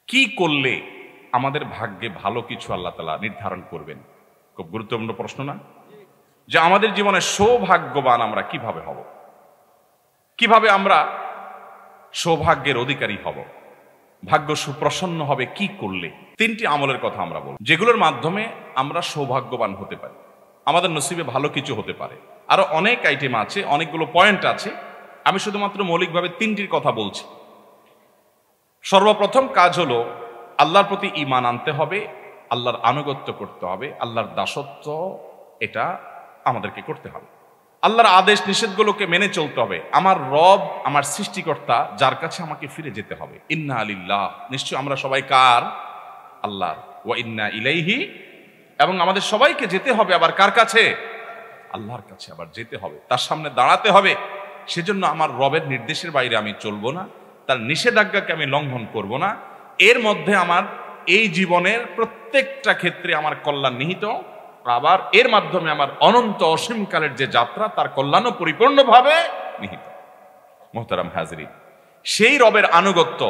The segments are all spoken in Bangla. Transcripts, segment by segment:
কি করলে আমাদের ভাগ্যে ভালো কিছু আল্লাহ তাআলা নির্ধারণ করবেন? খুব গুরুত্বপূর্ণ প্রশ্ন না? যে আমাদের জীবনে সৌভাগ্যবান আমরা কিভাবে হব, কিভাবে আমরা সৌভাগ্যের অধিকারী হব, ভাগ্য সুপ্রসন্ন হবে কি করলে? তিনটি আমলের কথা আমরা বলব, যেগুলোর মাধ্যমে আমরা সৌভাগ্যবান হতে পারি, আমাদের নসিবে ভালো কিছু হতে পারে। আরো অনেক আইটেম আছে, অনেকগুলো পয়েন্ট আছে, আমি শুধুমাত্র মৌলিকভাবে তিনটির কথা বলছি। সর্বপ্রথম কাজ হলো আল্লাহর প্রতি ঈমান আনতে হবে, আল্লাহর আনুগত্য করতে হবে, আল্লাহর দাসত্ব এটা আমাদেরকে করতে হবে, আল্লাহর আদেশ নিষেধগুলোকে মেনে চলতে হবে। আমার রব, আমার সৃষ্টিকর্তা, যার কাছে আমাকে ফিরে যেতে হবে। ইন্না লিল্লাহ, নিশ্চয় আমরা সবাই কার? আল্লাহর। ওয়া ইন্না ইলাইহি, এবং আমাদের সবাইকে যেতে হবে আবার কার কাছে? আল্লাহর কাছে আবার যেতে হবে, তার সামনে দাঁড়াতে হবে। সেজন্য আমার রবের নির্দেশের বাইরে আমি চলবো না, তার নিষেধাজ্ঞাকে আমি লঙ্ঘন করব না। এর মধ্যে আমার এই জীবনের প্রত্যেকটা ক্ষেত্রে আমার কল্যাণ নিহিত, আবার এর মাধ্যমে আমার অনন্ত অসীমকালের যে যাত্রা তার কল্যাণও পরিপূর্ণভাবে নিহিত। মুহতারাম হাজরিন, সেই রবের আনুগত্য,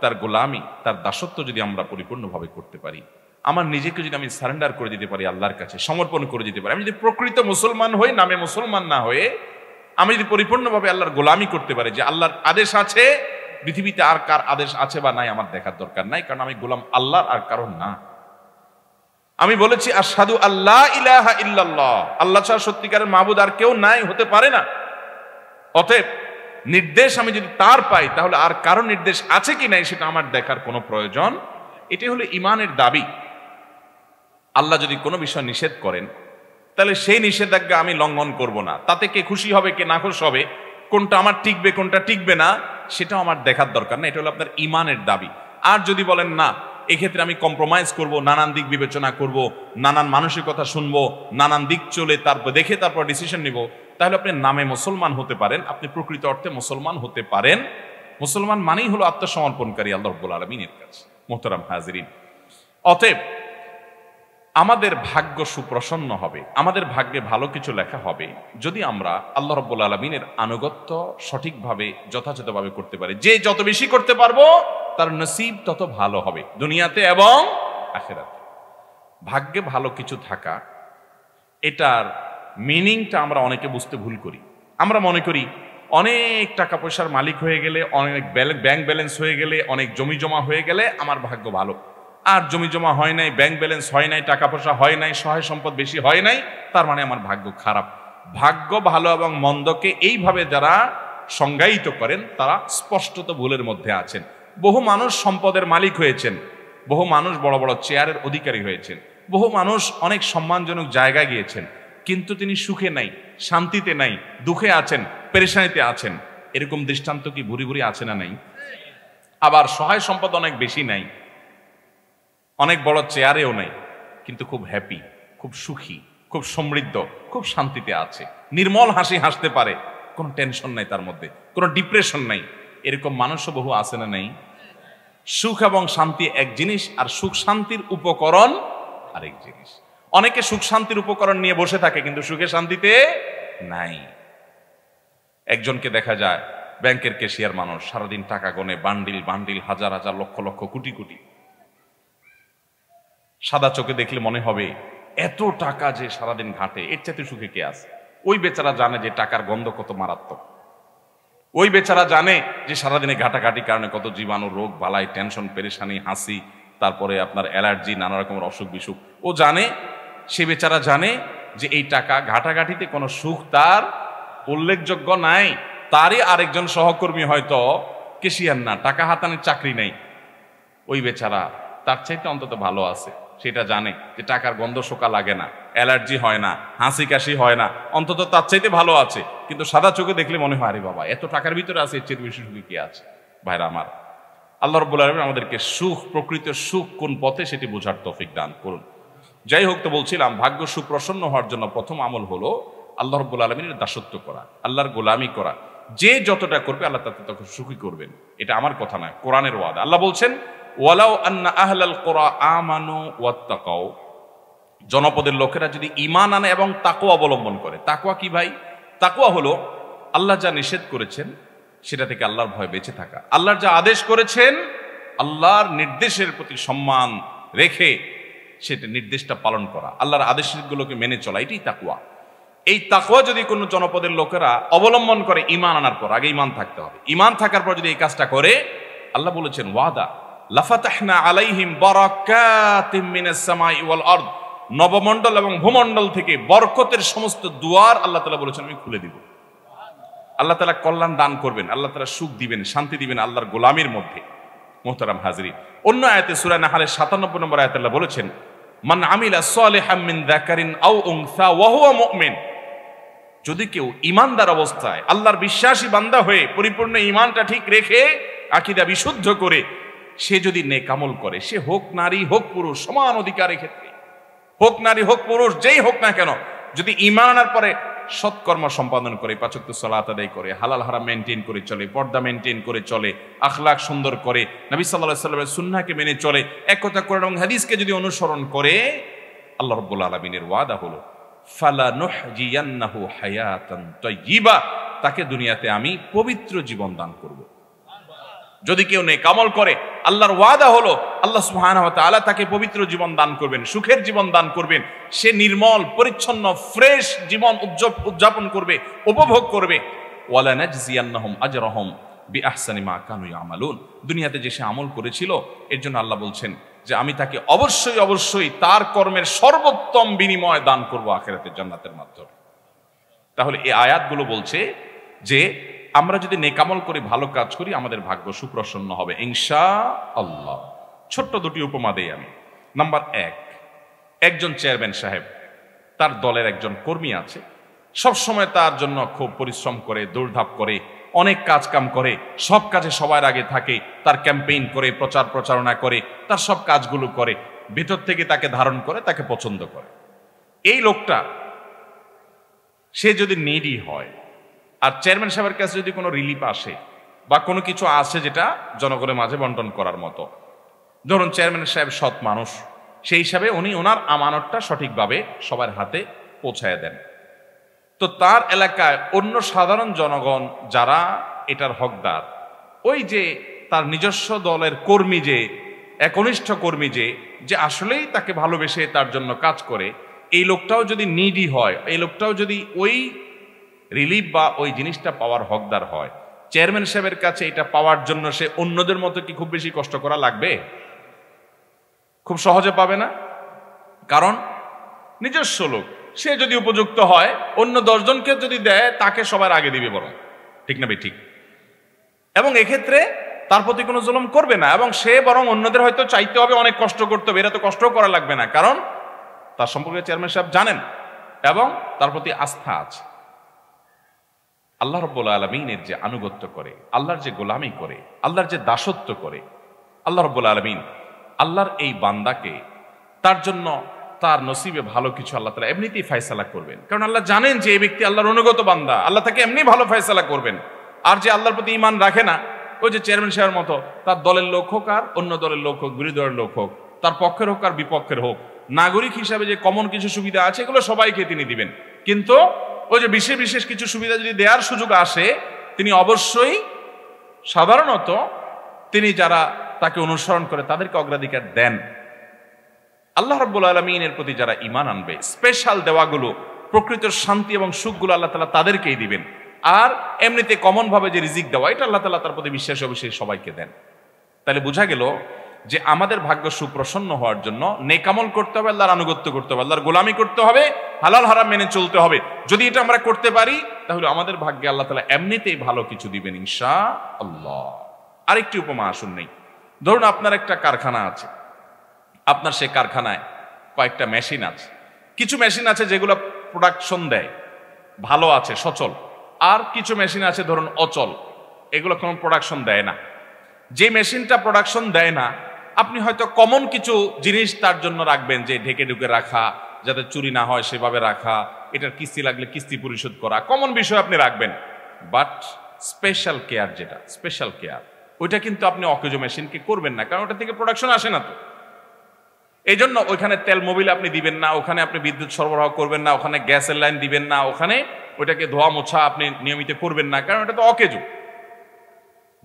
তার গোলামি, তার দাসত্ব যদি আমরা পরিপূর্ণভাবে করতে পারি, আমার নিজেকে যদি আমি সারেন্ডার করে দিতে পারি, আল্লাহর কাছে সমর্পণ করে দিতে পারি, আমি যদি প্রকৃত মুসলমান হই, নামে মুসলমান না হয়ে আমি যদি পরিপূর্ণভাবে আল্লাহর গোলামি করতে পারি, যে আল্লাহর আদেশ আছে, পৃথিবীতে আর কার আদেশ আছে বা নাই আমার দেখার দরকার নাই, কারণ আমি গোলাম আল্লাহর আর কারণ না। আমি বলেছি আশহাদু আল্লা ইলাহা ইল্লাল্লাহ, আল্লাহ ছাড়া সত্যিকারের মাবুদ আর কেউ নাই, হতে পারে না। অতএব নির্দেশ আমি যদি তার পাই, তাহলে আর কারো নির্দেশ আছে কি নাই সেটা আমার দেখার কোনো প্রয়োজন। এটাই হলো ঈমানের দাবি। আল্লাহ যদি কোনো বিষয় নিষেধ করেন, তাহলে সেই নিষেধাজ্ঞা আমি লঙ্ঘন করব না। তাতে কে খুশি হবে কে নাখুশ হবে, কোনটা আমার টিকবে কোনটা টিকবে না, সেটাও আমার দেখার দরকার না। এটা হলো আপনার ঈমানের দাবি। আর যদি বলেন না, এক্ষেত্রে আমি কম্প্রোমাইজ করব, নানান দিক বিবেচনা করব, নানান মানুষের কথা শুনবো, নানান দিক চলে তারপর দেখে তারপর ডিসিশন নিব, তাহলে আপনি নামে মুসলমান হতে পারেন, আপনি প্রকৃত অর্থে মুসলমান হতে পারেন। মুসলমান মানেই হলো আত্মসমর্পণকারী আল্লাহ রাব্বুল আলামিনের কাছে। মুহতারাম হাজিরিন, অতএব আমাদের ভাগ্য সুপ্রসন্ন হবে, আমাদের ভাগ্যে ভালো কিছু লেখা হবে যদি আমরা আল্লাহ রাব্বুল আলামিনের আনুগত্য সঠিকভাবে যথাযথভাবে করতে পারি। যে যত বেশি করতে পারবো তার নসিব তত ভালো হবে দুনিয়াতে এবং আখিরাতে। ভাগ্যে ভালো কিছু থাকা, এটার মিনিংটা আমরা অনেকে বুঝতে ভুল করি। আমরা মনে করি অনেক টাকা পয়সার মালিক হয়ে গেলে, অনেক ব্যাংক ব্যালেন্স হয়ে গেলে, অনেক জমি জমা হয়ে গেলে আমার ভাগ্য ভালো। আর জমি জমা হয় নাই, ব্যাংক ব্যালেন্স হয় নাই, টাকা পয়সা হয় নাই, সহায় সম্পদ বেশি হয় নাই, তার মানে আমার ভাগ্য খারাপ। ভাগ্য ভালো এবং মন্দকে এইভাবে যারা সংজ্ঞায়িত করেন তারা স্পষ্টত ভুলের মধ্যে আছেন। বহু মানুষ সম্পদের মালিক হয়েছেন, বহু মানুষ বড় বড় চেয়ারের অধিকারী হয়েছেন, বহু মানুষ অনেক সম্মানজনক জায়গায় গিয়েছেন, কিন্তু তিনি সুখে নাই, শান্তিতে নাই, দুঃখে আছেন, পেরেশানিতে আছেন। এরকম দৃষ্টান্ত কি ভুরি ভুরি আছে না নাই? আবার সহায় সম্পদ অনেক বেশি নাই, অনেক বড় চেয়ারেও নাই, কিন্তু খুব হ্যাপি, খুব সুখী, খুব সমৃদ্ধ, খুব শান্তিতে আছে, নির্মল হাসি হাসতে পারে, কোনো টেনশন নাই তার মধ্যে, কোনো ডিপ্রেশন নাই। এরকম মানুষও বহু আছে না নাই? সুখ এবং শান্তি এক জিনিস, আর সুখ শান্তির উপকরণ আরেক জিনিস। অনেকে সুখ শান্তির উপকরণ নিয়ে বসে থাকে কিন্তু সুখে শান্তিতে নাই। একজনকে দেখা যায় ব্যাংকের ক্যাশিয়ার মানুষ, সারাদিন টাকা গনে, বান্ডিল বান্ডিল, হাজার হাজার, লক্ষ লক্ষ, কোটি কোটি। সাদা চোখে দেখলে মনে হবে এত টাকা যে সারাদিন ঘাটে, এর চাইতে সুখে কে আছে? ওই বেচারা জানে যে টাকার গন্ধ কত মারাত্মক, ওই বেচারা জানে যে সারাদিনে ঘাটাঘাটির কারণে কত জীবাণু, রোগ বালাই, টেনশন, পেরেশানি, হাসি, তারপরে আপনার অ্যালার্জি, নানা রকমের অসুখ বিসুখ। ও জানে, সে বেচারা জানে যে এই টাকা ঘাটাঘাটিতে কোনো সুখ তার উল্লেখযোগ্য নাই। তারই আরেকজন সহকর্মী হয়তো কেশিয়ার না, টাকা হাতানোর চাকরি নেই, ওই বেচারা তার চাইতে অন্তত ভালো আছে। সেটা জানে যে টাকার গন্ধ শোকা লাগে না, অ্যালার্জি হয় না, হাসি কাশি হয় না, অন্তত তার চাইতে ভালো আছে। কিন্তু সাদা চোখে দেখলে মনে হয় আরে বাবা, এত টাকার ভিতরে আছে, এর চেয়ে বেশি সুখী কি আছে? ভাইরা আমার, আল্লাহ রাব্বুল আলামিন আমাদেরকে সুখ, প্রকৃত সুখ কোন পথে সেটি বোঝার তৌফিক দান করুন। যাই হোক, তো বলছিলাম ভাগ্য সুপ্রসন্ন হওয়ার জন্য প্রথম আমল হলো আল্লাহ রাব্বুল আলামিনের দাসত্ব করা, আল্লাহর গোলামি করা। যে যতটা করবে আল্লাহ তাতে তখন সুখী করবেন। এটা আমার কথা নয়, কোরআনের ওয়াদা। আল্লাহ বলছেন ওয়ালাউ আন্না আহলাল কুরা আমানু ওয়াত্তাকাউ, জনপদের লোকেরা যদি ঈমান আনে এবং তাকওয়া অবলম্বন করে। তাকওয়া কি ভাই? তাকওয়া হলো আল্লাহ যা নিষেধ করেছেন সেটা থেকে আল্লাহর ভয় বেঁচে থাকা, আল্লাহর যা আদেশ করেছেন আল্লাহর নির্দেশের প্রতি সম্মান রেখে সেটা নির্দেশটা পালন করা, আল্লাহর আদেশগুলোকে মেনে চলা, এটাই তাকওয়া। এই তাকওয়া যদি কোনো জনপদের লোকেরা অবলম্বন করে ঈমান আনার পর, আগে ঈমান থাকতে হবে, ঈমান থাকার পর যদি এই কাজটা করে, আল্লাহ বলেছেন ওয়াদা লাফাতাহনা আলাইহিম বারাকাতিম মিনাস সামাই ওয়াল আরদ, নবমণ্ডল এবং ভূমণ্ডল থেকে বরকতের সমস্ত দুয়ার আল্লাহ তাআলা বলেছেন আমি খুলে দিব। আল্লাহ তাআলা কল্যাণ দান করবেন, আল্লাহ তাআলা সুখ দিবেন, শান্তি দিবেন আল্লাহর গোলামীর মধ্যে। মুহতারাম হাজরিন, অন্য আয়াতে সূরা নাহলের 97 নম্বর আয়াতে আল্লাহ বলেছেন মান আমিলা সালিহাম মিন যাকারিন আও উনসা ওয়া হুয়া মুমিন, যদি কেউ ঈমানদার অবস্থায় আল্লাহর বিশ্বাসী বান্দা হয়ে পরিপূর্ণ ঈমানটা ঠিক রেখে আকীদা বিশুদ্ধ করে সে যদি নেক আমল করে, সে হোক নারী হোক পুরুষ, সমান অধিকারের ক্ষেত্রে, হোক নারী হোক পুরুষ, যেই হোক না কেন, যদি ঈমান আনার পরে সৎকর্ম সম্পাদন করে, 5 ওয়াক্ত সালাত আদায় করে, হালাল হারাম মেনটেন করে চলে, পর্দা মেনটেন করে চলে, আখলাক সুন্দর করে, নবী সাল্লাল্লাহু আলাইহি ওয়াসাল্লামের সুন্নাহকে মেনে চলে, এক কথা কোরআন এবং হাদিসকে যদি অনুসরণ করে, আল্লাহ রাব্বুল আলামিনের ওয়াদা হলো ফালানুহজিয়ান্নাহু হায়াতান তাইয়্যিবা, তাকে দুনিয়াতে আমি পবিত্র জীবন দান করব। যদি কেউ নেক আমল করে, আল্লাহর ওয়াদা হলো আল্লাহ সুবহানাহু ওয়া তাআলা তাকে পবিত্র জীবন দান করবেন, সুখের জীবন দান করবেন, সে নির্মল পরিচ্ছন্ন ফ্রেশ জীবন উদযাপন করবে, উপভোগ করবে। ওয়ালা নাজজিয়ান্নাহুম আজরাহুম বিআহসানি মা কানু ইয়ামালুন, দুনিয়াতে যে সে আমল করেছিল এর জন্য আল্লাহ বলছেন যে আমি তাকে অবশ্যই অবশ্যই তার কর্মের সর্বোত্তম বিনিময় দান করব আখিরাতের জান্নাতের মাধ্যমে। তাহলে এই আয়াতগুলো বলছে যে আমরা যদি নেকামল করে ভালো কাজ করি আমাদের ভাগ্য সুপ্রসন্ন হবে ইনশাআল্লাহ। ছোট্ট দুটি উপমা দেই আমি। নাম্বার 1, একজন চেয়ারম্যান সাহেব, তার দলের একজন কর্মী আছে, সব সময় তার জন্য খুব পরিশ্রম করে, দৌড়ধাপ করে, অনেক কাজ কাম করে, সব কাজে সবার আগে থাকে, তার ক্যাম্পেইন করে, প্রচার প্রচারণা করে, তার সব কাজগুলো করে, ভেতর থেকে তাকে ধারণ করে, তাকে পছন্দ করে। এই লোকটা সে যদি নিডি হয় আর চেয়ারম্যান সাহেবের কাছে যদি কোনো রিলিফ আসে বা কোনো কিছু আসে যেটা জনগণের মাঝে বন্টন করার মতো, ধরুন চেয়ারম্যান সাহেব সৎ মানুষ, সেই হিসাবে উনি ওনার আমানতটা সঠিকভাবে সবার হাতে পৌঁছায় দেন। তো তার এলাকায় অন্য সাধারণ জনগণ যারা এটার হকদার, ওই যে তার নিজস্ব দলের কর্মী, যে একনিষ্ঠ কর্মী, যে আসলেই তাকে ভালোবেসে তার জন্য কাজ করে, এই লোকটাও যদি নিডি হয়, এই লোকটাও যদি ওই রিলিফ বা ওই জিনিসটা পাওয়ার হকদার হয়, চেয়ারম্যান সাহেবের কাছে এটা পাওয়ার জন্য সে অন্যদের মতো কি খুব বেশি কষ্ট করা লাগবে? খুব সহজে পাবে না। কারণ নিজস্ব লোক, সে যদি উপযুক্ত হয়, অন্য 10 জনকে যদি দেয় তাকে সবার আগে দিবে, বরং ঠিক না ঠিক। এবং এক্ষেত্রে তার প্রতি কোনো জুলুম করবে না, এবং সে বরং অন্যদের হয়তো চাইতে হবে, অনেক কষ্ট করতে হবে, এরা তো কষ্ট করা লাগবে না, কারণ তার সম্পর্কে চেয়ারম্যান সাহেব জানেন এবং তার প্রতি আস্থা আছে। আল্লাহ রাব্বুল আলামিনের যে আনুগত্য করে, আল্লাহর যে গোলামি করে, আল্লাহর যে দাসত্ব করে, আল্লাহ রাব্বুল আলামিন আল্লাহর এই বান্দাকে তার জন্য তার নসিবে ভালো কিছু আল্লাহ তাআলা এমনিতেই ফয়সালা করবেন। কারণ আল্লাহ জানেন যে এই ব্যক্তি আল্লাহর অনুগত বান্দা, আল্লাহ তাকে এমনি ভালো ফয়সালা করবেন। আর যে আল্লাহর প্রতি ঈমান রাখে না, ওই যে চেয়ারম্যান সাহেবের মতো, তার দলের লোক হোক আর অন্য দলের লোক হোক, বিরোধী দলের লোক হোক, তার পক্ষের হোক আর বিপক্ষের হোক, নাগরিক হিসাবে যে কমন কিছু সুবিধা আছে এগুলো সবাইকে তিনি দিবেন। কিন্তু ওই যে বিশেষ বিশেষ কিছু সুবিধা যদি দেওয়ার সুযোগ আসে, তিনি অবশ্যই সাধারণত তিনি যারা তাকে অনুসরণ করে তাদেরকে অগ্রাধিকার দেন। আল্লাহ রাব্বুল আলামিনের প্রতি যারা ঈমান আনবে, স্পেশাল দেওয়াগুলো, প্রকৃত শান্তি এবং সুখগুলো আল্লাহ তাআলা তাদেরকেই দিবেন। আর এমনিতে কমন ভাবে যে রিজিক দেওয়া, এটা আল্লাহ তাআলা তার প্রতি বিশ্বাস অবশ্যই সবাইকে দেন। তাহলে বোঝা গেল যে আমাদের ভাগ্য সুপ্রসন্ন হওয়ার জন্য নেক আমল করতে হবে, আল্লাহর আনুগত্য করতে হবে, আল্লাহর গোলামি করতে হবে, হালাল হারাম মেনে চলতে হবে। যদি এটা আমরা করতে পারি তাহলে আমাদের ভাগ্যে আল্লাহ তাআলা এমনিতেই ভালো কিছু দিবেন ইনশাআল্লাহ। আরেকটি উপমা আসুন নেই। ধরুন আপনার একটা কারখানা আছে, আপনার সেই কারখানায় কয়েকটা মেশিন আছে। কিছু মেশিন আছে যেগুলো প্রোডাকশন দেয়, ভালো আছে, সচল। আর কিছু মেশিন আছে ধরুন অচল, এগুলো কোনো প্রোডাকশন দেয় না। যে মেশিনটা প্রোডাকশন দেয় না, আপনি হয়তো কমন কিছু জিনিস তার জন্য রাখবেন, যে ঢেকে ঢুকে রাখা, যাতে চুরি না হয় সেভাবে রাখা, এটার কিস্তি লাগলে কিস্তি পরিশোধ করা, কমন বিষয় আপনি রাখবেন। বাট স্পেশাল কেয়ার, যেটা স্পেশাল কেয়ার, ওইটা কিন্তু আপনি অকেজো মেশিনকে করবেন না, কারণ ওটা থেকে প্রোডাকশন আসে না। তো এই জন্য ওইখানে তেল মোবিল আপনি দিবেন না, ওখানে আপনি বিদ্যুৎ সরবরাহ করবেন না, ওখানে গ্যাসের লাইন দিবেন না, ওখানে ওইটাকে ধোয়া মোছা আপনি নিয়মিত করবেন না, কারণ ওটা তো অকেজো।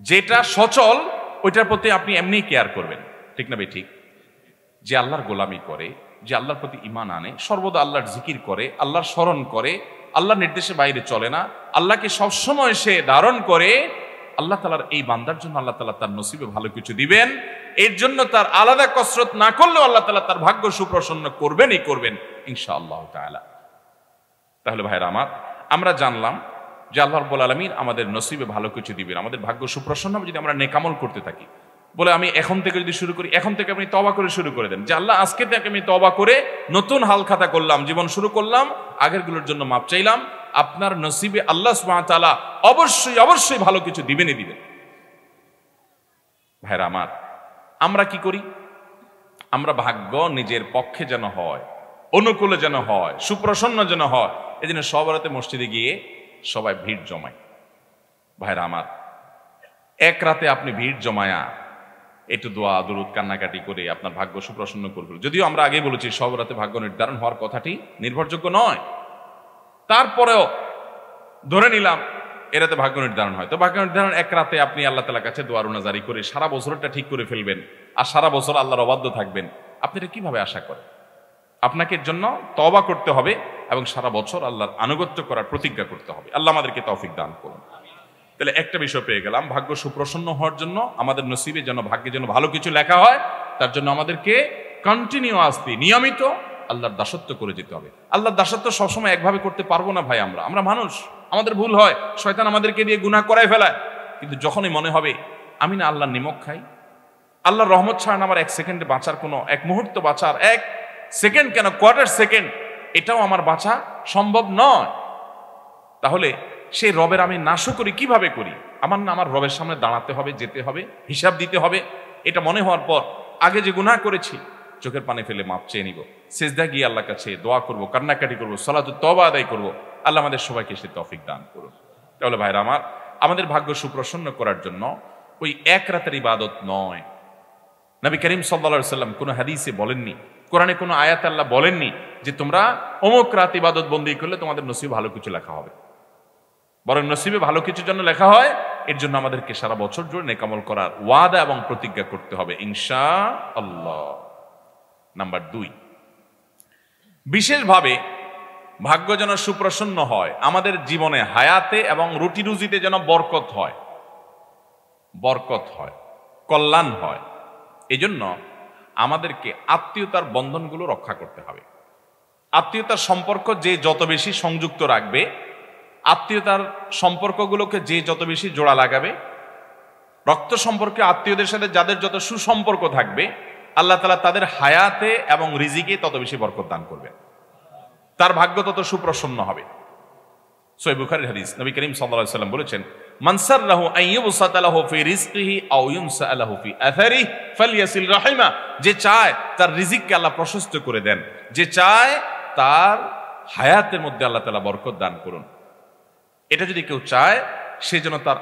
যেটা সচল ওইটার প্রতি আপনি এমনি কেয়ার করবেন, ঠিক না ভাই? ঠিক। যে আল্লাহর গোলামি করে, যে আল্লাহর প্রতি ঈমান আনে, সর্বদা আল্লাহর জিকির করে, আল্লাহর স্মরণ করে, আল্লাহর নির্দেশে বাইরে চলে না, আল্লাহকে সবসময় সে ধারণ করে, আল্লাহ তাআলার এই বান্দার জন্য আল্লাহ তাআলা তার নসিবে ভালো কিছু দিবেন। এর জন্য তার আলাদা কসরত না করলেও আল্লাহ তাআলা তার ভাগ্য সুপ্রসন্ন করবেনই করবেন ইনশাআল্লাহ তাআলা। তাহলে ভাইরা আমার, আমরা জানলাম যে আল্লাহ রাব্বুল আলামিন আমাদের নসিবে ভালো কিছু দিবেন, আমাদের ভাগ্য সুপ্রসন্ন হবে যদি আমরা নেকামল করতে থাকি। বলে আমি এখন থেকে যদি শুরু করি, এখন থেকে আপনি তওবা করে শুরু করে দেন যে আল্লাহ আজকে থেকে আমি তওবা করে নতুন হাল খাতা করলাম, জীবন শুরু করলাম, আগেরগুলোর জন্য মাপ চাইলাম। আপনার নসিবে আল্লাহ সুবহানাহু ওয়া তাআলা অবশ্যই অবশ্যই ভালো কিছু দিবেনই দিবেন। ভাইরা আমার, আমরা কি করি? আমরা ভাগ্য নিজের পক্ষে যেন হয়, অনুকূলে যেন হয়, সুপ্রসন্ন যেন হয়, এজন্য সব রাতে মসজিদে গিয়ে সবাই ভিড় জমায়। ভাইরা আমার, এক রাতে আপনি ভিড় জমায়া একটু দোয়া দুরুদ কান্নাকাটি করে আপনার ভাগ্য সুপ্রসন্ন করবে। যদিও আমরা আগেই বলেছি সব রাতে ভাগ্য নির্ধারণ হওয়ার কথাটি নির্ভরযোগ্য নয়, তারপরেও ধরে নিলাম এরাতে ভাগ্য নির্ধারণ হয়, তো ভাগ্য নির্ধারণ এক রাতে আপনি আল্লাহ তাআলার কাছে দোয়া রুনাজারি করে সারা বছরটা ঠিক করে ফেলবেন আর সারা বছর আল্লাহর অবাধ্য থাকবেন, আপনি এটা কিভাবে আশা করেন? আপনাকে এর জন্য তওবা করতে হবে এবং সারা বছর আল্লাহর আনুগত্য করার প্রতিজ্ঞা করতে হবে। আল্লাহ আমাদেরকে তৌফিক দান করুন। তাহলে একটা বিষয় পেয়ে গেলাম, ভাগ্য সুপ্রসন্ন হওয়ার জন্য আমাদের নসিবে যেন, ভাগ্যে যেন ভালো কিছু লেখা হয়, তার জন্য আমাদেরকে কন্টিনিউয়াসলি নিয়মিত আল্লাহর দাসত্ব করে যেতে হবে। আল্লাহর দাসত্ব সবসময় একভাবে করতে পারবো না ভাই, আমরা মানুষ, আমাদের ভুল হয়, শয়তান আমাদেরকে দিয়ে গুনাহ করায় ফেলায়। কিন্তু যখনই মনে হবে আমি না আল্লাহর নিমক খাই, আল্লাহর রহমত ছাড়া আমার এক সেকেন্ডে বাঁচার কোনো, এক মুহূর্ত বাঁচার, এক সেকেন্ড কেন কোয়ার্টার সেকেন্ড এটাও আমার বাঁচা সম্ভব নয়, তাহলে সেই রবের আমি নাশকরি কিভাবে করি? আমার না আমার রবের সামনে দাঁড়াতে হবে, যেতে হবে, হিসাব দিতে হবে। এটা মনে হওয়ার পর আগে যে গুনাহ করেছি চোখের পানি ফেলে মাপ চেয়ে নিব, সিজদা গিয়ে আল্লাহর কাছে দোয়া করব, কান্নাকাটি করব, সালাতুত তওবা আদায় করব। আল্লাহ আমাদের সবাইকে সে তৌফিক দান করুন। তাহলে ভাইরা আমার, আমাদের ভাগ্য সুপ্রসন্ন করার জন্য ওই এক রাতের ইবাদত নয়। নবী করিম সাল্লাল্লাহু আলাইহি ওয়াসাল্লাম কোনো হাদিসে বলেননি, কোরআনে কোনো আয়াতে আল্লাহ বলেননি যে তোমরা অমুক রাত ইবাদত বন্দেগী করলে তোমাদের নসিবে ভালো কিছু লেখা হবে। বরং নসিবে ভালো কিছুর জন্য লেখা হয়, এর জন্য আমাদেরকে সারা বছর জুড়ে নেকামল করার ওয়াদা এবং প্রতিজ্ঞা করতে হবে ইনশাআল্লাহ। নাম্বার 2, বিশেষভাবে ভাগ্য যেন সুপ্রসন্ন হয়, আমাদের জীবনে হায়াতে এবং রুটি রুজিতে যেন বরকত হয়, কল্যাণ হয়। এজন্য আমাদেরকে আত্মীয়তার বন্ধনগুলো রক্ষা করতে হবে। আত্মীয়তার সম্পর্ক যে যত বেশি সংযুক্ত রাখবে, আত্মীয়তার সম্পর্কগুলোকে যে যত বেশি জোড়া লাগাবে, রক্ত সম্পর্কে আত্মীয়দের সাথে যাদের যত সুসম্পর্ক থাকবে, আল্লাহ তাআলা তাদের হায়াতে এবং রিজিকে তত বেশি বরকত দান করবেন, তার ভাগ্য তত সুপ্রসন্ন হবে। সহিহ বুখারীর হাদিস, নবী করিম সাল্লাল্লাহু আলাইহি ওয়াসাল্লাম বলেছেন, মান সাররাহু আন ইউবসাতা লাহু ফি রিজকিহি আও ইউনসা লাহু ফি আথারিহি ফালইয়াসিল রাহিমা। যে চায় তার রিজিককে আল্লাহ প্রশস্ত করে দেন, যে চায় তার হায়াতের মধ্যে আল্লাহ তাআলা বরকত দান করুন, এটা যদি কেউ চায়, সে যেন তার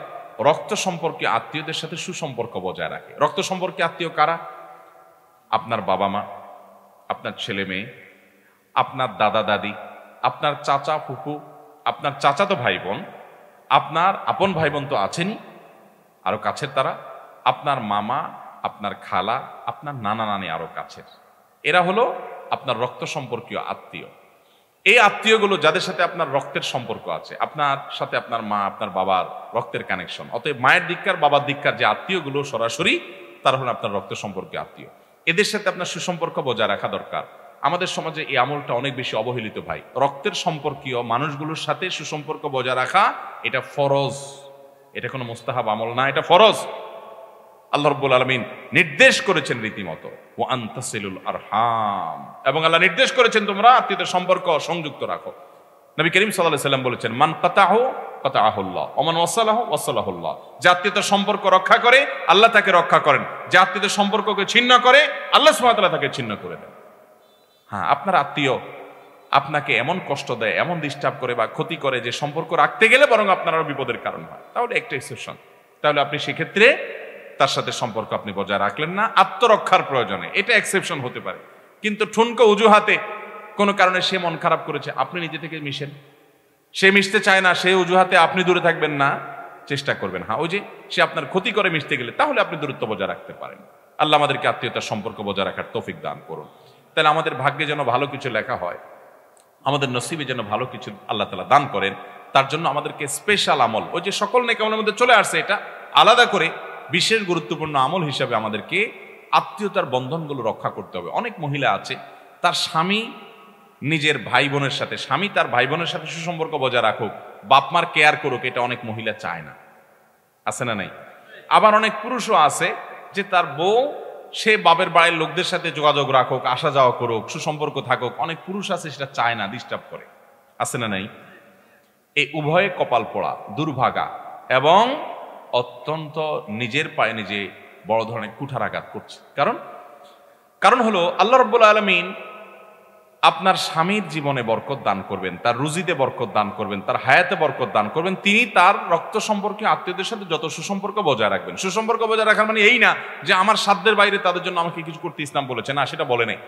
রক্ত সম্পর্কে আত্মীয়দের সাথে সুসম্পর্ক বজায় রাখে। রক্ত সম্পর্কে আত্মীয় কারা? আপনার বাবা মা, আপনার ছেলে মেয়ে, আপনার দাদা দাদি, আপনার চাচা ফুফু, আপনার চাচাতো ভাই বোন, আপনার আপন ভাই বোন তো আছেনই, আরো কাছের তারা, আপনার মামা, আপনার খালা, আপনার নানা নানি আরো কাছের, এরা হলো আপনার রক্ত সম্পর্কীয় আত্মীয়। এই আত্মীয়গুলো যাদের সাথে আপনার রক্তের সম্পর্ক আছে, আপনার সাথে আপনার মা, আপনার বাবার রক্তের কানেকশন, অতএব মায়ের দিককার, বাবার দিককার যে আত্মীয়গুলো সরাসরি, তারা হলো আপনার রক্ত সম্পর্কীয় আত্মীয়। এদের সাথে আপনার সুসম্পর্ক বজায় রাখা দরকার। আমাদের সমাজে এই আমলটা অনেক বেশি অবহেলিত ভাই। রক্তের সম্পর্কীয় মানুষগুলোর সাথে সুসম্পর্ক বজায় রাখা এটা ফরজ, এটা কোনো মুস্তাহাব আমল না, এটা ফরজ। আল্লাহ রাব্বুল আলামিন নির্দেশ করেছেন রীতিমতো ওয়া আনতাসিলুল আরহাম, এবং আল্লাহ নির্দেশ করেছেন তোমরা আত্মীয়তার সম্পর্ক সংযুক্ত রাখো। নবী করিম সাল্লাল্লাহু আলাইহি ওয়াসাল্লাম বলেছেন, মান কাতাহু কাতাহুল্লাহ ওয়া মান ওয়াসালাহু ওয়াসালাহুল্লাহ। যে আত্মীয়তার সম্পর্ক রক্ষা করে আল্লাহ তাকে রক্ষা করেন, যে আত্মীয়তার সম্পর্ককে ছিন্ন করে আল্লাহ সুবহানাহু ওয়া তাআলা তাকে ছিন্ন করে দেন। হ্যাঁ, আপনার আত্মীয় আপনাকে এমন কষ্ট দেয়, এমন ডিস্টার্ব করে বা ক্ষতি করে যে সম্পর্ক রাখতে গেলে বরং আপনার আরো বিপদের কারণ হয়, তাহলে একটা এক্সেপশন। তাহলে আপনি সেক্ষেত্রে তার সাথে সম্পর্ক আপনি বজায় রাখলেন না আত্মরক্ষার প্রয়োজনে, এটা এক্সেপশন হতে পারে। কিন্তু ঠুনকো অজুহাতে কোনো কারণে সে মন খারাপ করেছে, আপনি নিজে থেকে মিশেন। সে মিশতে চায় না, সে অজুহাতে আপনি দূরে থাকবেন না, চেষ্টা করবেন। হ্যাঁ, ওই যে সে আপনার ক্ষতি করে মিশতে গেলে তাহলে আপনি দূরত্ব বজায় রাখতে পারেন। আল্লাহ আমাদেরকে আত্মীয়তার সম্পর্ক বজায় রাখার তৌফিক দান করুন। তাহলে আমাদের ভাগ্যে যেন ভালো কিছু লেখা হয়, আমাদের নসিবে যেন ভালো কিছু আল্লাহ তাআলা দান করেন, তার জন্য আমাদেরকে স্পেশাল আমল, ওই যে সকল নেক আমলের মধ্যে চলে আসছে, এটা আলাদা করে বিশেষ গুরুত্বপূর্ণ আমল হিসাবে আমাদেরকে আত্মীয়তার বন্ধনগুলো রক্ষা করতে হবে। অনেক মহিলা আছে তার স্বামী নিজের ভাই বোনের সাথে, স্বামী তার ভাই বোনের সাথে সুসম্পর্ক বজায় রাখুক, বাপমার কেয়ার করুক, এটা অনেক মহিলা চায় না, আছে না নাই? আবার অনেক পুরুষও আছে যে তার বউ সে বাপের বাড়ির লোকদের সাথে যোগাযোগ রাখুক, আসা যাওয়া করুক, সুসম্পর্ক থাকুক, অনেক পুরুষ আছে সেটা চায় না, ডিস্টার্ব করে, আছে না নাই? এই উভয়ে কপাল পোড়া, দুর্ভাগা এবং অত্যন্ত নিজের পায়ে নিজে বড় ধরনের কুঠারাঘাত করছে। কারণ হলো আল্লাহ রাব্বুল আলামিন আপনার স্বামীর জীবনে বরকত দান করবেন, তার রুজিতে বরকত দান করবেন, তার হায়াতে বরকত দান করবেন। তিনি তার রক্ত সম্পর্কে আত্মীয়দের সাথে যত সুসম্পর্ক বজায় রাখবেন। সুসম্পর্ক বজায় রাখার মানে এই না যে আমার সাধ্যের বাইরে তাদের জন্য আমাকে কিছু করতে ইসলাম বলেছে, না, সেটা বলে নাই।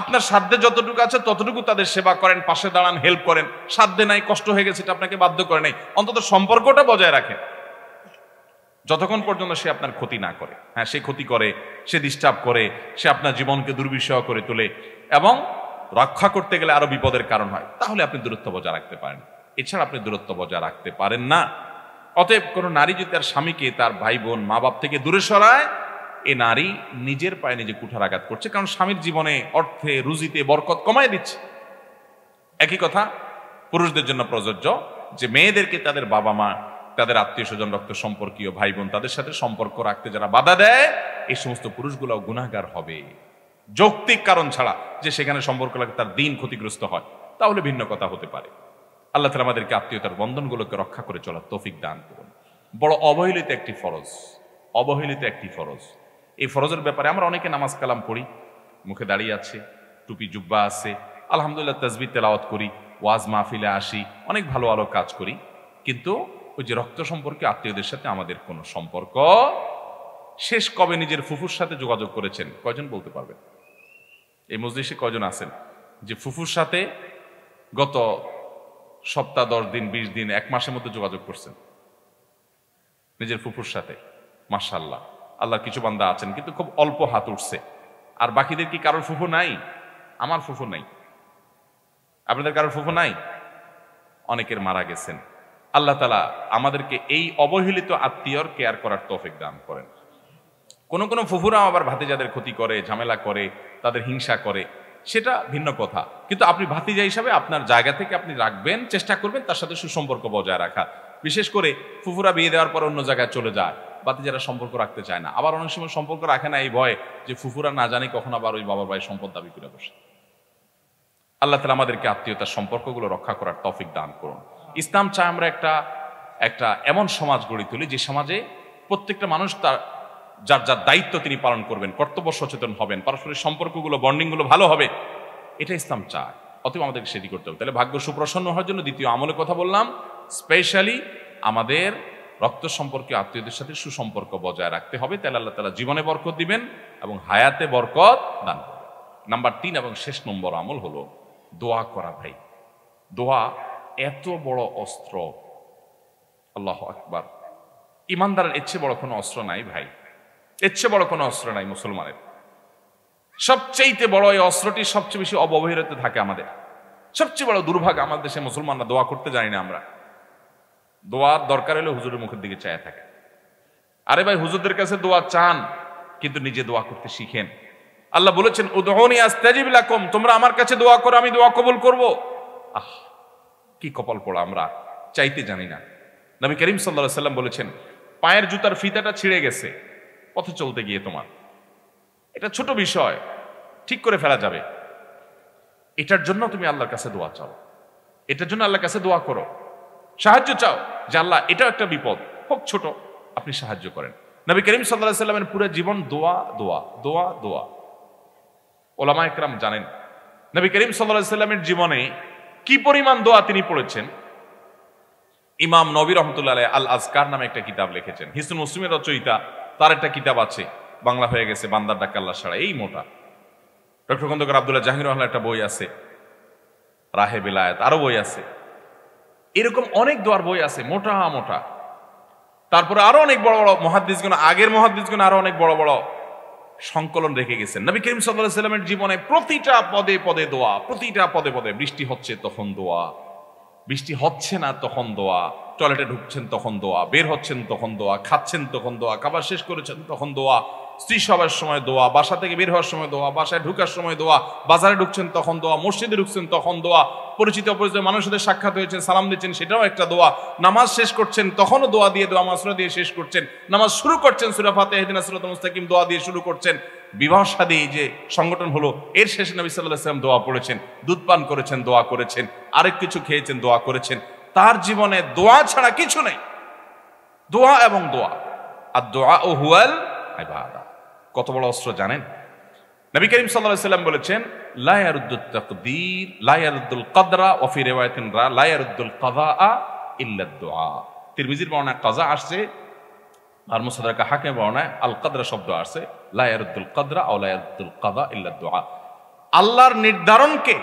আপনার সাধ্যে যতটুকু আছে ততটুকু তাদের সেবা করেন, পাশে দাঁড়ান, হেল্প করেন। সাধ্যে নাই, কষ্ট হয়ে গেছে, এটা আপনাকে বাধ্য করে নাই, অন্তত সম্পর্কটা বজায় রাখেন যতক্ষণ পর্যন্ত সে আপনার ক্ষতি না করে। হ্যাঁ, সে ক্ষতি করে, সে ডিস্টার্ব করে, সে আপনার জীবনকে দুর্বিষহ করে তোলে এবং রক্ষা করতে গেলে আরো বিপদের কারণ হয়, তাহলে আপনি দূরত্ব বজায় রাখতে পারেন। এছাড়া আপনি দূরত্ব বজায় রাখতে পারেন না। অতএব কোনো নারী যদি তার স্বামীকে, তার ভাই বোন, মা বাপ থেকে দূরে সরায়, এ নারী নিজের পায়ে নিজে কুঠারাঘাত করছে, কারণ স্বামীর জীবনে অর্থে রুজিতে বরকত কমায় দিচ্ছে। একই কথা পুরুষদের জন্য প্রযোজ্য, যে মেয়েদেরকে তাদের বাবা মা, তাদের আত্মীয় স্বজন, রক্ত সম্পর্কীয় ভাই বোন, তাদের সাথে সম্পর্ক রাখতে যারা বাধা দেয়, এই সমস্ত পুরুষগুলো গুনাহগার হবে। যৌক্তিক কারণ ছাড়া, যে সেখানে সম্পর্ক লাগে তার দিন ক্ষতিগ্রস্ত হয়, তাহলে ভিন্ন কথা হতে পারে। আল্লাহ তাআলা আমাদেরকে আত্মীয়তার বন্ধনগুলোকে রক্ষা করে চলার তৌফিক দান করুন। বড় অবহেলিত একটি ফরজ, অবহেলিত একটি ফরজ। এই ফরজের ব্যাপারে আমরা অনেকে নামাজ কালাম পড়ি, মুখে দাঁড়িয়ে আছে, টুপি জুব্বা আছে, আলহামদুলিল্লাহ তাসবিহ তেলাওয়াত করি, ওয়াজ মাহফিলে আসি, অনেক ভালো ভালো কাজ করি, কিন্তু ওই যে রক্ত সম্পর্কে আত্মীয়দের সাথে আমাদের কোনো সম্পর্ক। শেষ কবে নিজের ফুফুর সাথে যোগাযোগ করেছেন? কয়জন বলতে পারবেন? এই মজলিসে কয়জন আছেন যে ফুফুর সাথে গত সপ্তাহ, 10 দিন, 20 দিন, 1 মাসের মধ্যে যোগাযোগ করছেন নিজের ফুফুর সাথে? মাশাআল্লাহ, আল্লাহর কিছু বান্দা আছেন, কিন্তু খুব অল্প হাত উঠছে। আর বাকিদের কি কারোর ফুফু নাই? আমার ফুফু নাই, আপনাদের কারোর ফুফু নাই? অনেকের মারা গেছেন। আল্লাহ তাআলা আমাদেরকে এই অবহেলিত আত্মীয়র কেয়ার করার তৌফিক দান করেন। কোনো কোনো ফুফুরা আবার ভাতিজাদের ক্ষতি করে, ঝামেলা করে, তাদের হিংসা করে, সেটা ভিন্ন কথা। কিন্তু আপনি ভাতিজা হিসাবে আপনার জায়গা থেকে আপনি রাখবেন, চেষ্টা করবেন তার সাথে সুসম্পর্ক বজায় রাখা। বিশেষ করে ফুফুরা বিয়ে দেওয়ার পর অন্য জায়গায় চলে যায়, ভাতিজারা সম্পর্ক রাখতে চায় না। আবার অনেক সময় সম্পর্ক রাখে না এই ভয়ে যে ফুফুরা না জানি কখন আবার ওই বাবার ভাই সম্পদ দাবি করে বসে। আল্লাহ তাআলা আমাদেরকে আত্মীয়তার সম্পর্কগুলো রক্ষা করার তৌফিক দান করুন। ইসলাম চায় আমরা একটা এমন সমাজ গড়ে তুলি যে সমাজে প্রত্যেকটা মানুষ তার যার যার দায়িত্ব তিনি পালন করবেন, কর্তব্য সচেতন হবেন, পারস্পরিক সম্পর্কগুলো, বন্ডিংগুলো ভালো হবে, এটা ইসলাম চায়। অতএব আমাদেরকে সেটি করতে হবে। তাহলে ভাগ্য সুপ্রসন্ন হওয়ার জন্য দ্বিতীয় আমলের কথা বললাম, স্পেশালি আমাদের রক্ত সম্পর্কে আত্মীয়দের সাথে সুসম্পর্ক বজায় রাখতে হবে। তাহলে আল্লাহ তাআলা জীবনে বরকত দিবেন এবং হায়াতে বরকত দান করবেন। নাম্বার 3 এবং শেষ নম্বর আমল হলো দোয়া করা। ভাই, দোয়া এত বড় অস্ত্র, আল্লাহু আকবার। ইমানদারের এর চেয়ে বড় কোনো অস্ত্র নাই ভাই, এর চেয়ে বড় কোনো অস্ত্র নাই মুসলমানের। সবচেয়ে বড় এই অস্ত্রটি সবচেয়ে বেশি অবহেলিত থাকে আমাদের। সবচেয়ে বড় দুর্ভাগ্য আমাদের দেশে মুসলমানরা দোয়া করতে জানি না। আমরা দোয়ার দরকার হলে হুজুরের মুখের দিকে চায় থাকে। আরে ভাই, হুজুরদের কাছে দোয়া চান, কিন্তু নিজে দোয়া করতে শিখেন। আল্লাহ বলেছেন উদউনি আস্তাজিব লাকুম, তোমরা আমার কাছে দোয়া করো, আমি দোয়া কবুল করব। আহ, কি কপাল পোড়া, আমরা চাইতে জানি না। নবী করিম সাল্লাল্লাহু আলাইহি সাল্লাম বলেছেন, পায়ের জুতার ফিতাটা ছিঁড়ে গেছে পথে চলতে গিয়ে, তোমার এটা ছোট বিষয়, ঠিক করে ফেলা যাবে, এটার জন্য তুমি আল্লাহর কাছে দোয়া চাও, এটার জন্য আল্লাহর কাছে দোয়া করো, সাহায্য চাও যে আল্লাহ এটাও একটা বিপদ, হোক ছোট, আপনি সাহায্য করেন। নবী করিম সাল্লাল্লাহু আলাইহি সাল্লামের পুরো জীবন দোয়া দোয়া দোয়া দোয়া। ওলামা একরাম জানেন নবী করিম সাল্লাল্লাহু আলাইহি সাল্লামের জীবনে কি পরিমাণ দোয়া তিনি পড়েছেন। ইমাম নবী রহমতুল্লাহ আলাইহি আল আজকার নামে একটা কিতাব লিখেছেন, হিসনুল মুসলিমের রচয়িতা, তার একটা কিতাব আছে, বাংলা হয়ে গেছে বান্দার ডাক আল্লাহ ছাড়া, এই মোটা। ডক্টর খন্দকার আব্দুল্লাহ জাহির রহমান একটা বই আছে, রাহে বেলায়েত, আরো বই আছে, এরকম অনেক দোয়ার বই আছে, মোটা মোটা। তারপরে আরো অনেক বড় বড় মুহাদ্দিসগণ, আগের মুহাদ্দিসগণ আরো অনেক বড় বড় সংকলন রেখে গেছেন। নবী করিম সাল্লাল্লাহু আলাইহি সাল্লামের জীবনে প্রতিটা পদে পদে দোয়া, প্রতিটা পদে পদে, বৃষ্টি হচ্ছে তখন দোয়া, বৃষ্টি হচ্ছে না তখন দোয়া, টয়লেটে ঢুকছেন তখন দোয়া, বের হচ্ছেন তখন দোয়া, খাচ্ছেন তখন দোয়া, খাবার শেষ করেছেন তখন দোয়া, স্ত্রী সবার সময় দোয়া, বাসা থেকে বের হওয়ার সময় দোয়া, বাসায় ঢুকার সময় দোয়া, বাজারে ঢুকছেন তখন দোয়া, মসজিদে ঢুকছেন তখন দোয়া, পরিচিত অপরিচিত মানুষের সাথে সাক্ষাৎ হয়েছেন, সালাম দিচ্ছেন, সেটাও একটা দোয়া, নামাজ শেষ করছেন তখনও দোয়া দিয়ে, দোয়া মাসুরা দিয়ে শেষ করছেন, নামাজ শুরু করছেন সূরা ফাতিহা ইহদিনাস সিরাতাল মুস্তাকিম দোয়া দিয়ে শুরু করছেন, বিবাহ শাদী যে সংগঠন হলো এর শেষে নবী সাল্লাল্লাহু আলাইহি ওয়াসাল্লাম দোয়া পড়েছেন, দুধ পান করেছেন, দোয়া করেছেন, আরেক কিছু খেয়েছেন, দোয়া করেছেন। তার জীবনে দোয়া ছাড়া কিছু নেই, দোয়া এবং দোয়া। আর দোয়া ও হুয়াল ইবাদা, কত বড় অস্ত্র জানেন? নবী করিম সাল্লাল্লাহু আলাইহি ওয়াসাল্লাম বলেছেন, লা ইয়ারুদ্দুত তাকদীর লা ইয়ারুদ্দুল কদরা ওয়া ফি রিওয়ায়াতিন লা ইয়ারুদ্দুল কাযা ইল্লা দুআ। তিরমিজির বর্ণনায় কাযা আসছে, আর মুসাদদারাক হাকিমের বর্ণনায় আল কদরা শব্দ আসছে, লা ইয়ারুদ্দুল কদরা ওয়া লা ইয়ারুদ্দুল কাযা ইল্লা দুআ। আল্লাহর নির্ধারণকে,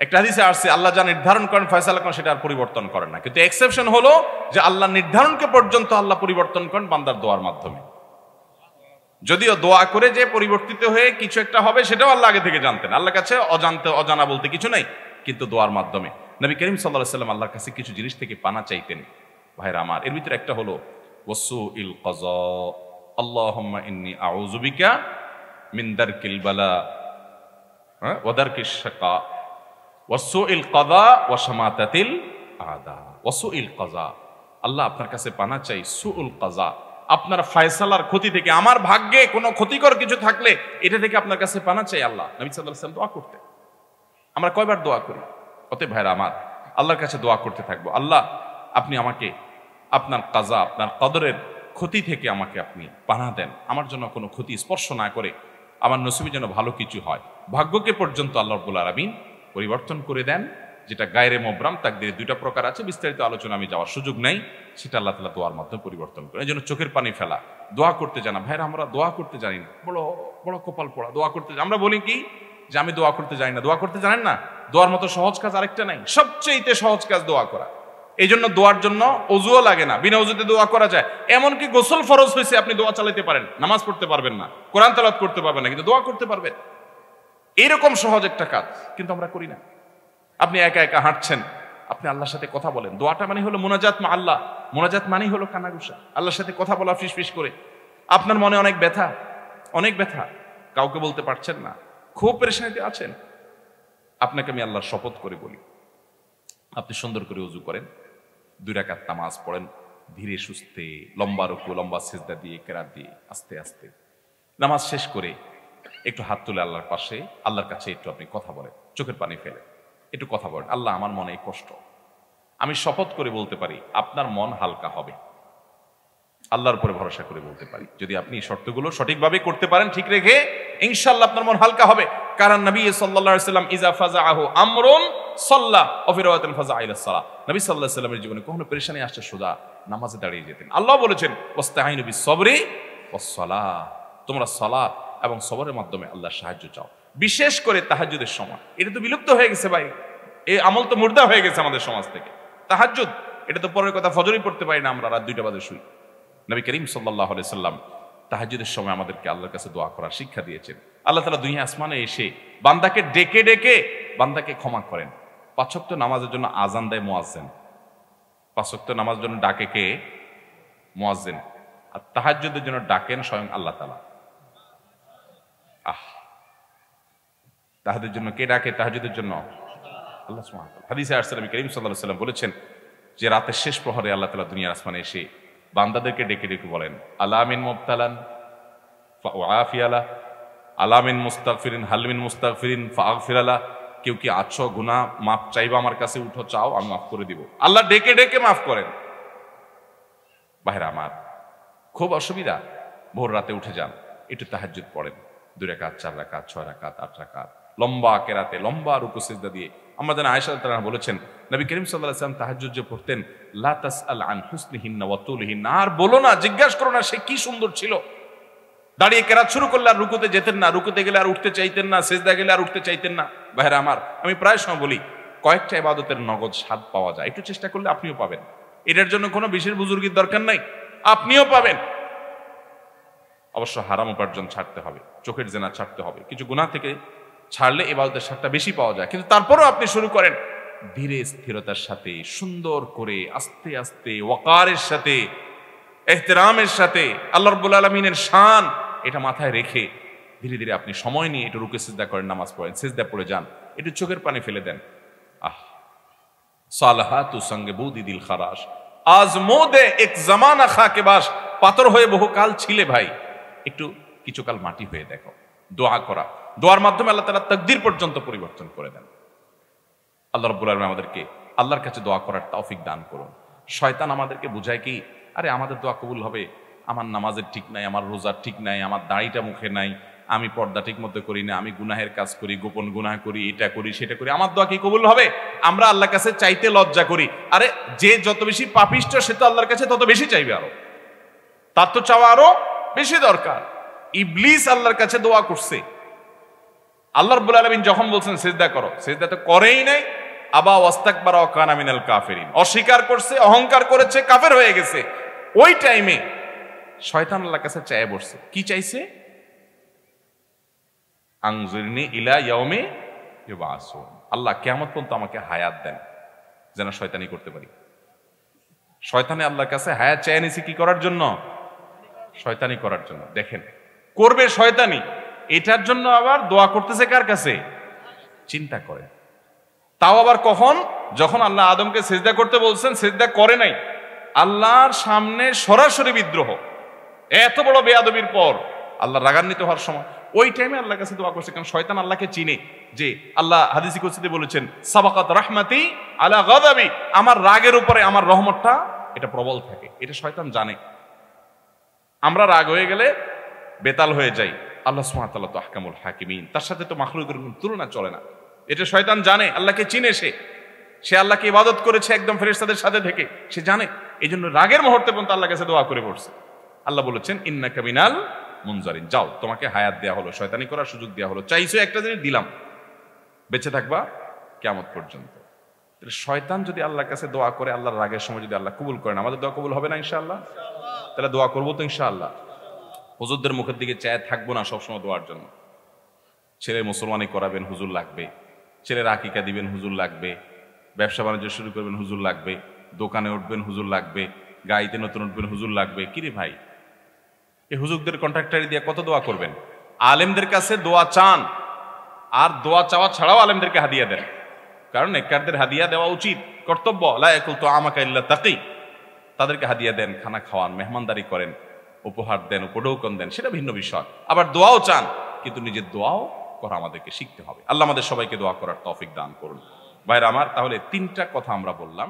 একটা হাদিসে আসছে আল্লাহ যা নির্ধারণ করেন, ফয়সালা করেন, সেটা আর পরিবর্তন করেন না, কিন্তু এক্সেপশন হলো যে আল্লাহ নির্ধারণকে পর্যন্ত আল্লাহ পরিবর্তন করেন বান্দার দোয়ার মাধ্যমে। যদিও দোয়া করে যে পরিবর্তিত হয়ে কিছু একটা হবে সেটাও আল্লাহ আগে থেকে জানতেন, আল্লাহর কাছে অজানা বলতে কিছু নাই, কিন্তু দোয়ার মাধ্যমে নবী করিম সাল্লাল্লাহু আলাইহি ওয়াসাল্লাম আল্লাহর কাছে কিছু জিনিস থেকে পানা চাইতেন। ভাইরা আমার, এর ভিতরে একটা হলো ওয়াসুইল কাযা, আল্লাহুম্মা ইন্নী আউযু বিকা মিন দারকিল বালা ওয়া দারকিশ শাকা ওয়াসুইল কাযা ওয়া শামাতাতিল আদা। ওয়াসুইল কাযা, আল্লাহ আপনার কাছে পানা চাই সুউল কাযা, আপনার ফয়সালার ক্ষতি থেকে, আমার ভাগ্যে কোনো ক্ষতিকর কিছু থাকলে এটা থেকে আপনার কাছে পানা চাই আল্লাহ। নবী সাল্লাল্লাহু আলাইহি ওয়াসাল্লাম দোয়া করতেন। আমরা কয়বার দোয়া করি? অতএব ভাইরা আমার, আল্লাহর কাছে দোয়া করতে থাকবো, আল্লাহ আপনি আমাকে আপনার কাজা, আপনার কদরের ক্ষতি থেকে আমাকে আপনি পানা দেন, আমার জন্য কোনো ক্ষতি স্পর্শ না করে আমার নসিবে যেন ভালো কিছু হয়। ভাগ্যকে পর্যন্ত আল্লাহ রাব্বুল আলামিন পরিবর্তন করে দেন, যেটা গায়রে মোবরাম তাকদীরে দুইটা প্রকার আছে, বিস্তারিত আলোচনা আমি যাওয়ার সুযোগ নাই, সেটা আল্লাহ তাআলা দোয়ার মাধ্যমে পরিবর্তন করে। এই জন্য চোখের পানি ফেলা, দোয়া করতে জানা। ভাইরা, আমরা দোয়া করতে জানি না, বড় বড় কপাল পড়া। দোয়া করতে আমরা বলি কি যে আমি দোয়া করতে জানি না, দোয়া করতে জানেন না? দোয়ার মতো সহজ কাজ আরেকটা নাই, সবচেয়ে সহজ কাজ দোয়া করা। এই জন্য দোয়ার জন্য অজুও লাগে না, বিনা অজুতে দোয়া করা যায়। এমনকি গোসল ফরজ হয়েছে, আপনি দোয়া চালাতে পারেন, নামাজ পড়তে পারবেন না, কোরআন তেলাওয়াত করতে পারবেন না, কিন্তু দোয়া করতে পারবেন। এইরকম সহজ একটা কাজ কিন্তু আমরা করি না। আপনি একা একা হাঁটছেন, আপনি আল্লাহর সাথে কথা বলেন। দোয়াটা মানে হলো মুনাজাত মা আল্লাহ, মুনাজাত মানে হলো কানাঘুষা, আল্লাহর সাথে কথা বলা ফিসফিস করে। আপনার মনে অনেক ব্যথা, অনেক ব্যথা, কাউকে বলতে পারছেন না, খুব পেরেশানিতে আছেন। আপনাকে আমি আল্লাহর শপথ করে বলি, আপনি সুন্দর করে ওযু করেন, 2 রাকাত নামাজ পড়েন, ধীরে সুস্থে, লম্বা রুকু, লম্বা সিজদা দিয়ে, কেরাত দিয়ে, আস্তে আস্তে নামাজ শেষ করে একটু হাত তুলে আল্লাহর পাশে, আল্লাহর কাছে একটু আপনি কথা বলেন, চোখের পানি ফেলে একটু কথা বলেন, আল্লাহ আমার মনে এই কষ্ট, আমি শপথ করে বলতে পারি আপনার মন হালকা হবে। আল্লাহর উপরে ভরসা করে বলতে পারি, যদি আপনি শর্তগুলো সঠিকভাবে করতে পারেন, ঠিক রেখে, ইনশাআল্লাহ আপনার মন হালকা হবে। কারণ নবী সাল্লাল্লাহু আলাইহি ওয়াসাল্লাম ইজা ফাজাআহু আমরুন সাল্লা ওয়া ফি রাওয়াতিন ফাজাআ ইলা সালাহ, নবী সাল্লাল্লাহু আলাইহি ওয়াসাল্লামের জীবনে কখনো পেরেশানি আসছে সোজা নামাজে দাঁড়িয়ে যেতেন। আল্লাহ বলেছেন ওয়াস্তাঈনু বিস সাবরি ওয়াস সালাহ, তোমরা সালাত এবং সবরের মাধ্যমে আল্লাহর সাহায্য চাও, বিশেষ করে তাহাজ্জুদের সময়। এটা তো বিলুপ্ত হয়ে গেছে ভাই, এই আমল তো মুর্দা হয়ে গেছে আমাদের সমাজ থেকে। তাহাজ্জুদ, এটা তো পরের কথা, ফজরই পড়তে পারি না আমরা, রাত 2টা বাজে শুই। নবী করিম সাল্লাল্লাহু আলাইহি সাল্লাম তাহাজ্জুদের সময় আমাদেরকে আল্লাহর কাছে দোয়া করার শিক্ষা দিয়েছেন। আল্লাহ তাআলা দুনিয়া আসমানে এসে বান্দাকে ডেকে ডেকে বান্দাকে ক্ষমা করেন। 5 ওয়াক্ত নামাজের জন্য আজান দেয় মুয়াজ্জিন, 5 ওয়াক্ত নামাজের জন্য ডাকে কে? মুয়াজ্জিন। আর তাহাজ্জুদের জন্য ডাকেন স্বয়ং আল্লাহ তাআলা। তাহাজ্জুদের জন্য কে ডাকে? তাহাজ্জুদের জন্য আল্লাহ সুবহানাহু ওয়া তাআলা। হাদিসে আসছে নবী করিম সাল্লাল্লাহু আলাইহি ওয়াসাল্লাম বলেছেন যে রাতের শেষ প্রহরে আল্লাহ তাআলা দুনিয়ার আসমানে এসে বান্দাদেরকে ডেকে ডেকে বলেন, আলামিন মুবতালান ফাআফিয়ালা, আলামিন মুস্তাগফিরিন হালমিন মুস্তাগফিরিন ফাআগফিরালা, কেউ কি আছো গুনাহ মাফ চাইবা আমার কাছে, উঠো চাও আমি মাফ করে দিব। আল্লাহ ডেকে ডেকে মাফ করেন। ভাইরা আমার, খুব অসুবিধা, ভোর রাতে উঠে যান, একটু তাহাজ্জুদ পড়েন, 2 রাকাত 4 রাকাত 6 রাকাত 8 রাকাত, লম্বা কেরাতে, লম্বা রুকু সিজদা দিয়ে। আমরা জানি আয়েশা রাদিয়াল্লাহু তাআলা বলেছেন নবী করিম সাল্লাল্লাহু আলাইহি ওয়াসাল্লাম তাহাজ্জুদ যে পড়তেন, লা তাসআল আন হুসনিহিন্না ওয়া তুলিহিন্না, আর বলো না, জিজ্ঞাসা করো না সে কি সুন্দর ছিল। দাঁড়িয়ে কেরাত শুরু করলে আর রুকুতে যেতেন না, রুকুতে গেলে আর উঠতে চাইতেন না, সিজদা গেলে আর উঠতে চাইতেন না। ভাইরা আমার, আমি প্রায় সময় বলি, কয়েকটা ইবাদতের নগদ স্বাদ পাওয়া যায়, একটু চেষ্টা করলে আপনিও পাবেন। এটার জন্য কোনো বিশেষ বুজুর্গির দরকার নাই, আপনিও পাবেন। অবশ্য হারাম উপার্জন ছাড়তে হবে, চোখের জেনা ছাড়তে হবে, কিছু গুনাহ থেকে ছাড়লে ইবাদতের স্বাদটা বেশি পাওয়া যায়। কিন্তু তারপরেও আপনি শুরু করেন ধীরে স্থিরতার সাথে, সুন্দর করে, আস্তে আস্তে, ওয়াকারের সাথে, ইহতিরামের সাথে, আল্লাহ রাব্বুল আলামিনের শান এটা মাথায় রেখে ধীরে ধীরে আপনি সময় নিয়ে একটু রুকে সিজদা করেন, নামাজ পড়েন, সিজদা পড়ে যান, একটু চোখের পানি ফেলে দেন। আহ সালাহাতু সঙ্গে বুদি দিল খারাস, আজ মোদে এক জামানা খাকে বাস, পাথর হয়ে বহুকাল ছিলে ভাই, একটু কিছুকাল মাটি হয়ে দেখো। দোয়া করা, দোয়ার মাধ্যমে আল্লাহ তাআলা তাকদীর পর্যন্ত পরিবর্তন করে দেন। আল্লাহ রাব্বুল আলামিন আমাদেরকে আল্লাহর কাছে দোয়া করার তৌফিক দান করুন। শয়তান আমাদেরকে বুঝায় কি, আরে আমাদের দোয়া কবুল হবে, আমার নামাজের ঠিক নাই, আমার রোজার ঠিক নাই, আমার দাড়িটা মুখে নাই, আমি পর্দা ঠিক মতো করি না, আমি গুনাহের কাজ করি, গোপন গুনাহ করি, এটা করি সেটা করি, আমার দোয়া কি কবুল হবে? আমরা আল্লাহর কাছে চাইতে লজ্জা করি। আরে যে যত বেশি পাপিষ্ঠ সে তো আল্লাহর কাছে তত বেশি চাইবে, আরো তার তো চাওয়া আরো বেশি দরকার। ইবলিস আল্লাহর কাছে দোয়া করছে, আল্লাহ রাব্বুল আলামিন যখন বলছেন সিজদা করো, সিজদা তো করেই নাই। আবা ওয়াস্তাকবারা ওয়া কানা মিনাল কাফিরিন, অস্বীকার করছে, অহংকার করেছে, কাফের হয়ে গেছে। ওই টাইমে শয়তান আল্লাহর কাছে চায় বসছে, কি চাইছে? আনজিরনি ইলা ইয়াউমি ইউবাসুন, আল্লাহ কিয়ামত পর্যন্ত আমাকে হায়াত দেন যেন শয়তানি করতে পারি। শয়তানে আল্লাহর কাছে হায়াত চেয়ে নিছে কি করার জন্য? শয়তানি করার জন্য। দেখেন করবে শয়তানি, এটার জন্য আবার দোয়া করতেছে কার কাছে? চিন্তা করে। তাও আবার কখন? যখন আল্লাহ আদমকে সিজদা করতে বলছেন, সিজদা করে নাই, আল্লাহর সামনে সরাসরি বিদ্রোহ, এত বড় বেয়াদবির পর আল্লাহ রাগান্বিত হওয়ার সময়, ওই টাইমে আল্লাহর কাছে দোয়া করছে। কারণ শয়তান আল্লাহকে চিনে, যে আল্লাহ হাদিসে কুদসিতে বলেছেন সাবাকাত রাহমাতি আলা গাদাবি, আমার রাগের উপরে আমার রহমতটা এটা প্রবল থাকে, এটা শয়তান জানে। আমরা রাগ হয়ে গেলে বেতাল হয়ে যাই, আল্লাহ সুবহানাহু ওয়া তাআলা তো আহকামুল হাকিমিন, তার সাথে তো মাখলুকের কোনো তুলনা চলে না। এটা শয়তান জানে, আল্লাহকে চিনে, সে আল্লাহকে ইবাদত করেছে একদম ফেরেশতাদের সাথে থেকে, সে জানে। এই জন্য রাগের মুহূর্তে পর্যন্ত আল্লাহর কাছে দোয়া করে পড়ছে। আল্লাহ বলেছেন ইন্নাকা মিনাল মুনজারিন, যাও তোমাকে হায়াত দেয়া হলো, শয়তানি করার সুযোগ দেয়া হলো, চাইছো একটা জিনিস দিলাম, বেঁচে থাকবা কিয়ামত পর্যন্ত। তাহলে শয়তান যদি আল্লাহর কাছে দোয়া করে, আল্লাহর রাগের সময় যদি আল্লাহ কবুল করেন, আমাদের দোয়া কবুল হবে না ইনশাআল্লাহ? তাহলে দোয়া করবো তো ইনশাআল্লাহ। হুজুরদের মুখের দিকে চায় থাকবো না সবসময় দোয়ার জন্য। ছেলে মুসলমানি করাবেন, হুজুর লাগবে, ছেলের আকিকা দিবেন, হুজুর লাগবে, ব্যবসা বাণিজ্য শুরু করবেন, হুজুর লাগবে, দোকানে উঠবেন, হুজুর লাগবে, গাড়িতে নতুন উঠবেন, হুজুর লাগবে। কিরে ভাই, এই হুজুরদের কন্ট্রাক্টারি দিয়ে কত দোয়া করবেন? আলেমদের কাছে দোয়া চান, আর দোয়া চাওয়া ছাড়াও আলেমদেরকে হাদিয়া দেন। কারণ নেককারদের হাদিয়া দেওয়া উচিত, কর্তব্য। লা ইয়াকুলতু আমাকা ইল্লা তাকি, তাদেরকে হাদিয়া দেন, খানা খাওয়ান, মেহমানদারি করেন, উপহার দেন, উপঢৌকন দেন, সেটা ভিন্ন বিষয়। আবার দোয়াও চান, কিন্তু নিজের দোয়াও করা আমাদেরকে শিখতে হবে। আল্লাহ আমাদের সবাইকে দোয়া করার তৌফিক দান করুন। ভাইরা আমার, তাহলে তিনটা কথা আমরা বললাম।